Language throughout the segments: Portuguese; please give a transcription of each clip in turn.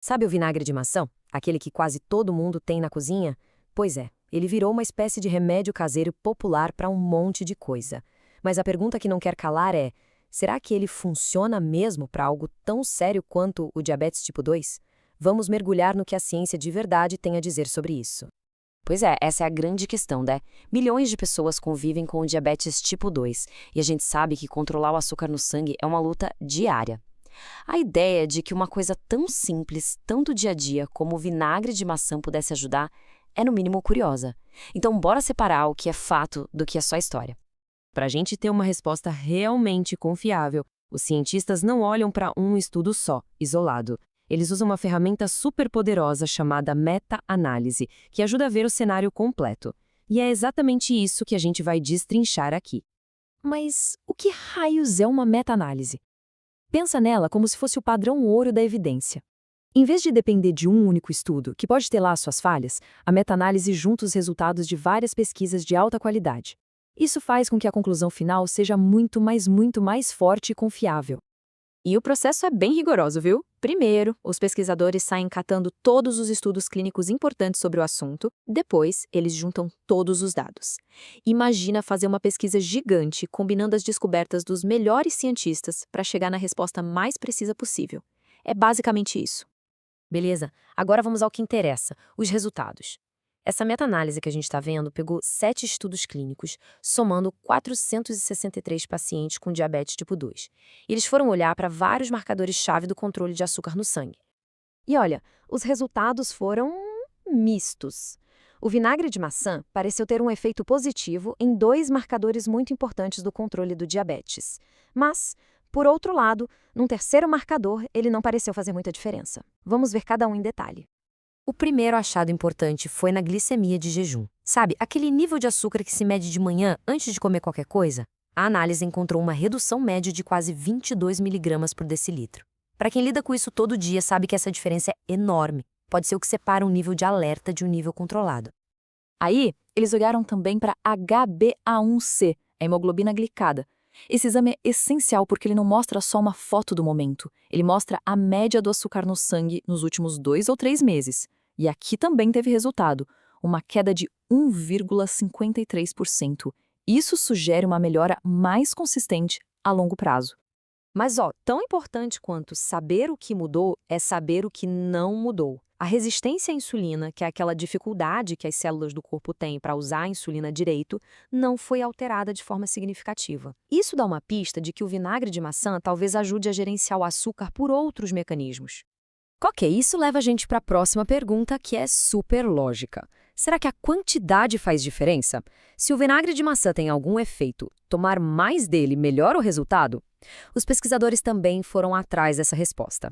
Sabe o vinagre de maçã? Aquele que quase todo mundo tem na cozinha? Pois é, ele virou uma espécie de remédio caseiro popular para um monte de coisa. Mas a pergunta que não quer calar é: será que ele funciona mesmo para algo tão sério quanto o diabetes tipo 2? Vamos mergulhar no que a ciência de verdade tem a dizer sobre isso. Pois é, essa é a grande questão, né? Milhões de pessoas convivem com o diabetes tipo 2 e a gente sabe que controlar o açúcar no sangue é uma luta diária. A ideia de que uma coisa tão simples, tão do dia a dia como o vinagre de maçã pudesse ajudar é no mínimo curiosa. Então bora separar o que é fato do que é só história. Para a gente ter uma resposta realmente confiável, os cientistas não olham para um estudo só, isolado. Eles usam uma ferramenta superpoderosa chamada meta-análise, que ajuda a ver o cenário completo. E é exatamente isso que a gente vai destrinchar aqui. Mas o que raios é uma meta-análise? Pensa nela como se fosse o padrão ouro da evidência. Em vez de depender de um único estudo, que pode ter lá suas falhas, a meta-análise junta os resultados de várias pesquisas de alta qualidade. Isso faz com que a conclusão final seja muito mais forte e confiável. E o processo é bem rigoroso, viu? Primeiro, os pesquisadores saem catando todos os estudos clínicos importantes sobre o assunto. Depois, eles juntam todos os dados. Imagina fazer uma pesquisa gigante combinando as descobertas dos melhores cientistas para chegar na resposta mais precisa possível. É basicamente isso. Beleza, agora vamos ao que interessa, os resultados. Essa meta-análise que a gente está vendo pegou 7 estudos clínicos, somando 463 pacientes com diabetes tipo 2. E eles foram olhar para vários marcadores-chave do controle de açúcar no sangue. E olha, os resultados foram mistos. O vinagre de maçã pareceu ter um efeito positivo em 2 marcadores muito importantes do controle do diabetes. Mas, por outro lado, num terceiro marcador, ele não pareceu fazer muita diferença. Vamos ver cada um em detalhe. O primeiro achado importante foi na glicemia de jejum. Sabe, aquele nível de açúcar que se mede de manhã antes de comer qualquer coisa? A análise encontrou uma redução média de quase 22 miligramas por decilitro. Para quem lida com isso todo dia, sabe que essa diferença é enorme. Pode ser o que separa um nível de alerta de um nível controlado. Aí, eles olharam também para HbA1c, a hemoglobina glicada. Esse exame é essencial porque ele não mostra só uma foto do momento, ele mostra a média do açúcar no sangue nos últimos 2 ou 3 meses. E aqui também teve resultado, uma queda de 1,53%. Isso sugere uma melhora mais consistente a longo prazo. Mas, tão importante quanto saber o que mudou é saber o que não mudou. A resistência à insulina, que é aquela dificuldade que as células do corpo têm para usar a insulina direito, não foi alterada de forma significativa. Isso dá uma pista de que o vinagre de maçã talvez ajude a gerenciar o açúcar por outros mecanismos. Ok, isso leva a gente para a próxima pergunta, que é super lógica. Será que a quantidade faz diferença? Se o vinagre de maçã tem algum efeito, tomar mais dele melhora o resultado? Os pesquisadores também foram atrás dessa resposta.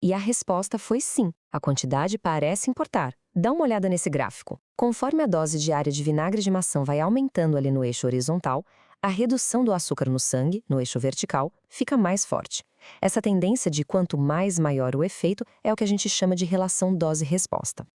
E a resposta foi sim, a quantidade parece importar. Dá uma olhada nesse gráfico. Conforme a dose diária de vinagre de maçã vai aumentando ali no eixo horizontal, a redução do açúcar no sangue, no eixo vertical, fica mais forte. Essa tendência de quanto mais maior o efeito é o que a gente chama de relação dose-resposta.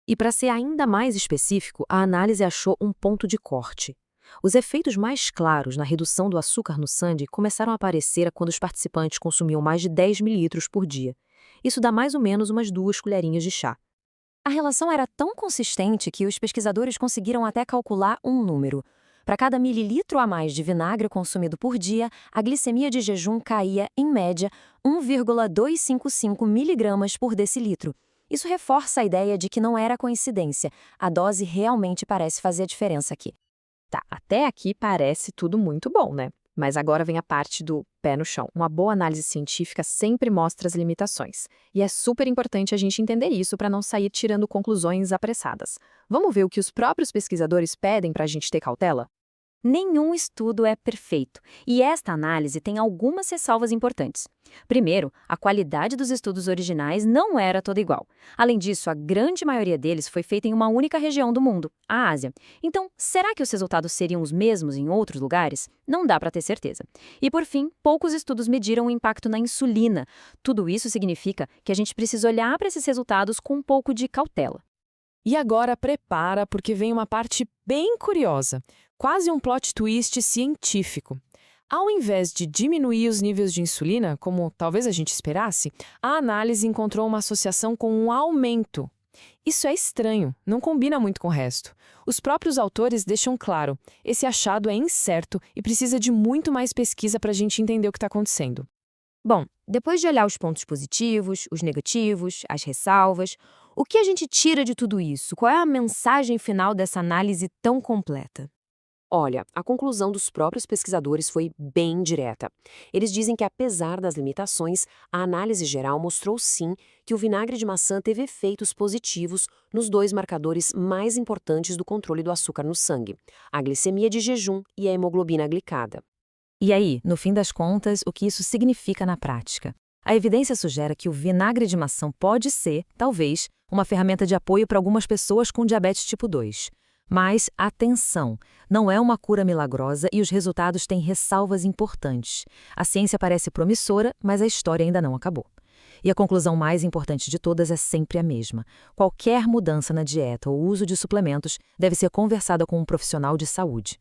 E para ser ainda mais específico, a análise achou um ponto de corte. Os efeitos mais claros na redução do açúcar no sangue começaram a aparecer quando os participantes consumiam mais de 10 mililitros por dia. Isso dá mais ou menos umas 2 colherinhas de chá. A relação era tão consistente que os pesquisadores conseguiram até calcular um número. Para cada mililitro a mais de vinagre consumido por dia, a glicemia de jejum caía, em média, 1,255 miligramas por decilitro. Isso reforça a ideia de que não era coincidência. A dose realmente parece fazer a diferença aqui. Tá, até aqui parece tudo muito bom, né? Mas agora vem a parte do pé no chão. Uma boa análise científica sempre mostra as limitações. E é super importante a gente entender isso para não sair tirando conclusões apressadas. Vamos ver o que os próprios pesquisadores pedem para a gente ter cautela? Nenhum estudo é perfeito, e esta análise tem algumas ressalvas importantes. Primeiro, a qualidade dos estudos originais não era toda igual. Além disso, a grande maioria deles foi feita em uma única região do mundo, a Ásia. Então, será que os resultados seriam os mesmos em outros lugares? Não dá para ter certeza. E por fim, poucos estudos mediram o impacto na insulina. Tudo isso significa que a gente precisa olhar para esses resultados com um pouco de cautela. E agora prepara, porque vem uma parte bem curiosa, quase um plot twist científico. Ao invés de diminuir os níveis de insulina, como talvez a gente esperasse, a análise encontrou uma associação com um aumento. Isso é estranho, não combina muito com o resto. Os próprios autores deixam claro, esse achado é incerto e precisa de muito mais pesquisa para a gente entender o que está acontecendo. Bom, depois de olhar os pontos positivos, os negativos, as ressalvas, o que a gente tira de tudo isso? Qual é a mensagem final dessa análise tão completa? Olha, a conclusão dos próprios pesquisadores foi bem direta. Eles dizem que, apesar das limitações, a análise geral mostrou sim que o vinagre de maçã teve efeitos positivos nos dois marcadores mais importantes do controle do açúcar no sangue, a glicemia de jejum e a hemoglobina glicada. E aí, no fim das contas, o que isso significa na prática? A evidência sugere que o vinagre de maçã pode ser, talvez, uma ferramenta de apoio para algumas pessoas com diabetes tipo 2. Mas, atenção, não é uma cura milagrosa e os resultados têm ressalvas importantes. A ciência parece promissora, mas a história ainda não acabou. E a conclusão mais importante de todas é sempre a mesma. Qualquer mudança na dieta ou uso de suplementos deve ser conversada com um profissional de saúde.